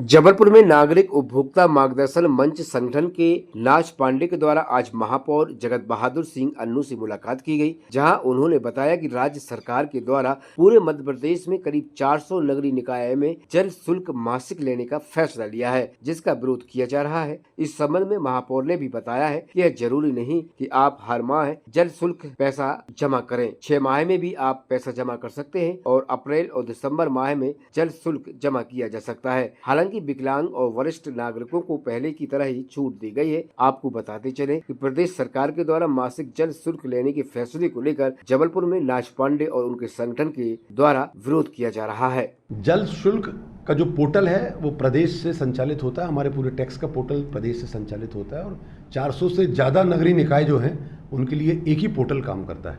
जबलपुर में नागरिक उपभोक्ता मार्गदर्शन मंच संगठन के नाच पांडे के द्वारा आज महापौर जगत बहादुर सिंह अन्नू से मुलाकात की गई, जहां उन्होंने बताया कि राज्य सरकार के द्वारा पूरे मध्य प्रदेश में करीब 400 नगरीय निकाय में जल शुल्क मासिक लेने का फैसला लिया है, जिसका विरोध किया जा रहा है। इस संबंध में महापौर ने भी बताया है कि यह जरूरी नहीं कि आप हर माह जल शुल्क पैसा जमा करें, 6 माह में भी आप पैसा जमा कर सकते हैं और अप्रैल और दिसंबर माह में जल शुल्क जमा किया जा सकता है। हालांकि विकलांग और वरिष्ठ नागरिकों को पहले की तरह ही छूट दी गई है। आपको बताते चले कि प्रदेश सरकार के द्वारा मासिक जल शुल्क लेने के फैसले को लेकर जबलपुर में नाच पांडे और उनके संगठन के द्वारा विरोध किया जा रहा है। जल शुल्क का जो पोर्टल है वो प्रदेश से संचालित होता है। हमारे पूरे टैक्स का पोर्टल प्रदेश से संचालित होता है और 400 से ज़्यादा नगरीय निकाय जो हैं उनके लिए एक ही पोर्टल काम करता है।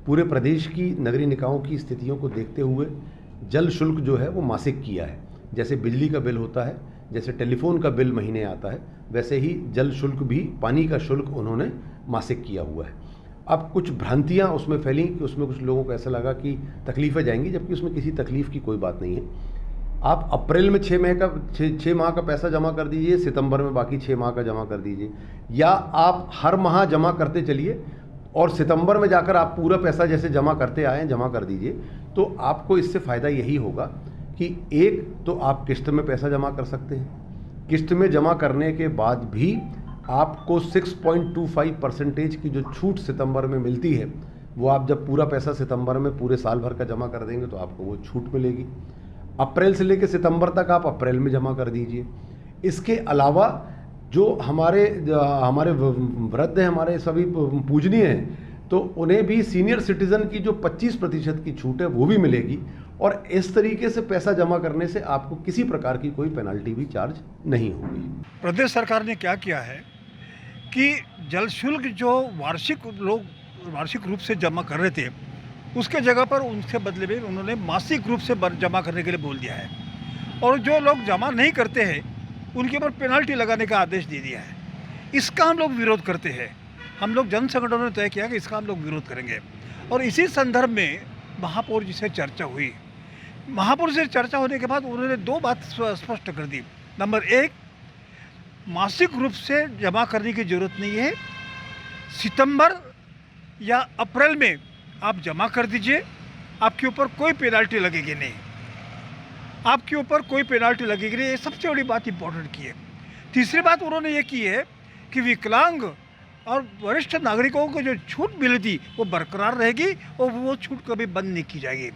पूरे प्रदेश की नगरीय निकायों की स्थितियों को देखते हुए जल शुल्क जो है वो मासिक किया है। जैसे बिजली का बिल होता है, जैसे टेलीफोन का बिल महीने आता है, वैसे ही जल शुल्क भी, पानी का शुल्क उन्होंने मासिक किया हुआ है। अब कुछ भ्रांतियाँ उसमें फैली कि उसमें कुछ लोगों को ऐसा लगा कि तकलीफ़ें जाएंगी, जबकि उसमें किसी तकलीफ़ की कोई बात नहीं है। आप अप्रैल में 6 माह का पैसा जमा कर दीजिए, सितंबर में बाकी 6 माह का जमा कर दीजिए, या आप हर माह जमा करते चलिए और सितंबर में जाकर आप पूरा पैसा जैसे जमा करते आए जमा कर दीजिए। तो आपको इससे फ़ायदा यही होगा कि एक तो आप किस्त में पैसा जमा कर सकते हैं, किस्त में जमा करने के बाद भी आपको 6.25% की जो छूट सितंबर में मिलती है, वो आप जब पूरा पैसा सितंबर में पूरे साल भर का जमा कर देंगे तो आपको वो छूट मिलेगी। अप्रैल से लेकर सितंबर तक आप अप्रैल में जमा कर दीजिए। इसके अलावा जो हमारे वृद्ध हैं, हमारे सभी पूजनीय हैं, तो उन्हें भी सीनियर सिटीज़न की जो 25% की छूट है वो भी मिलेगी। और इस तरीके से पैसा जमा करने से आपको किसी प्रकार की कोई पेनल्टी भी चार्ज नहीं होगी। प्रदेश सरकार ने क्या किया है कि जल शुल्क जो वार्षिक रूप से जमा कर रहे थे, उसके जगह पर उनके बदले में उन्होंने मासिक रूप से जमा करने के लिए बोल दिया है। और जो लोग जमा नहीं करते हैं उनके ऊपर पेनल्टी लगाने का आदेश दे दिया है। इसका हम लोग विरोध करते हैं। हम लोग जन संगठनों ने तय किया कि इसका हम लोग विरोध करेंगे। और इसी संदर्भ में महापौर जी से चर्चा हुई। महापौर से चर्चा होने के बाद उन्होंने 2 बात स्पष्ट कर दी। नंबर 1, मासिक रूप से जमा करने की ज़रूरत नहीं है, सितंबर या अप्रैल में आप जमा कर दीजिए, आपके ऊपर कोई पेनल्टी लगेगी नहीं, आपके ऊपर कोई पेनल्टी लगेगी नहीं। ये सबसे बड़ी बात इंपॉर्टेंट की है। तीसरी बात उन्होंने ये की है कि विकलांग और वरिष्ठ नागरिकों को जो छूट मिली थी वो बरकरार रहेगी और वो छूट कभी बंद नहीं की जाएगी।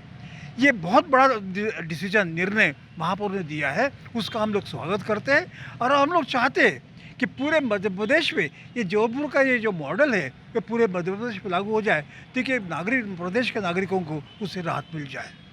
ये बहुत बड़ा निर्णय महापौर ने दिया है, उसका हम लोग स्वागत करते हैं। और हम लोग चाहते हैं कि पूरे मध्य प्रदेश में ये जबलपुर का ये जो मॉडल है वो पूरे मध्य प्रदेश में लागू हो जाए, ताकि प्रदेश के नागरिकों को उससे राहत मिल जाए।